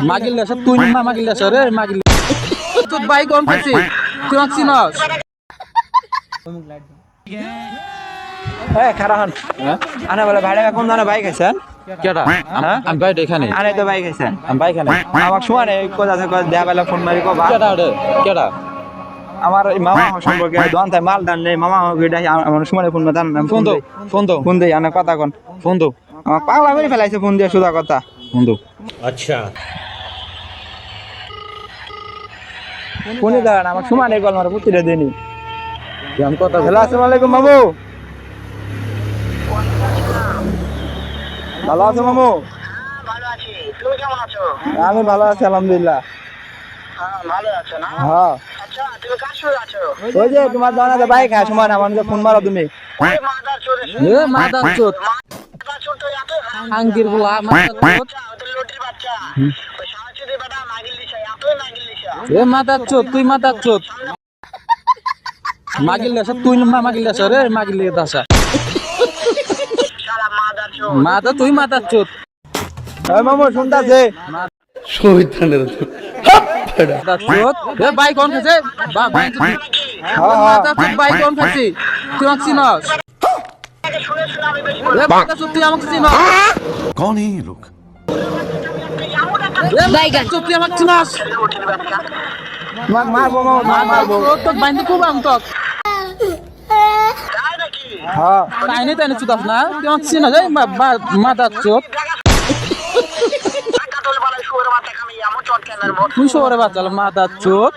মাগিল দেশ তুই না মাগিল দেশ রে মাগিল তুই বাইক কোন খাইছি তুই চিনস খারাপ আনা বলে ভাড়া কোন ধরনের বাইক আছেন কেডা আমি বাইক এখানে আনে তো বাইক আছেন আমি বাইক এখানে আমাকে শোয়া নেই কোথা থেকে দেয়া বেলা ফোন মারি কবা কেডা রে কেডা আমার মামা সম্পর্কে দোকান থেকে মাল দান নেই মামা গিয়ে আমার সময় ফোন দান ফোন দেই আনে কথা কোন ফোন দো আমার পাগলা করে ফেলাইছে ফোন দিয়ে সুদা কথা ফোন দো अच्छा ফোনে দাঁড়ান আমার সময় নেই বল আমার পুতিরে দেনি আমি কথা হ্যালো আসসালামু আলাইকুম মামু ভালো আছো মামু ভালো আছি তুমি কেমন আছো আমি ভালো আছি আলহামদুলিল্লাহ ভালো আছো না হ্যাঁ আচ্ছা তুমি কার সঙ্গে আছো ওই যে তোমার দোকানে বাইক আছে সময় আমার ফোন মারো তুমি ওই মাদার চোর এ মাদার চোদ মাদার চোর তো এত আঙ্গির বলা মাদার চোদ ওদের লোটির বাচ্চা ওই সাহায্যে বেটা মাগিল দিছে এতই মাগিল দিছে এ মাদার চোদ তুই মাদার চোদ মাগিল দেশ তুই না মাগিল দেশ রে মাগিল দেশ শালা মাদার চোর মাদা তুই মাদার চোদ ওই মামু শুনতাছে মাদার চোদ এ বাইক কোন খাইছে বাইক মাদার চোদ বাইক কোন খাইছি তুই চিনস শুনে শুনে আমি বেশি এ মাদার চোদ তুই আমাকে চিনস कौन है ये लोग? এমন একটা এ বাইগান চোদ তুই আমাকে চিনস লোটির বাচ্চা তোমাকে মারবো মামু মারবো তোর বাইন্দে খুব আমি তোক তাই নাকি হ্যাঁ তাই নেই তাই না চুদাস না তুই আমাকে চিনস এই মাদার চোদ কাটল বালাই শুয়োর মাথা খামি এমন চট কেনার মত তুই শহরে বাচ্চা মাদার চোদ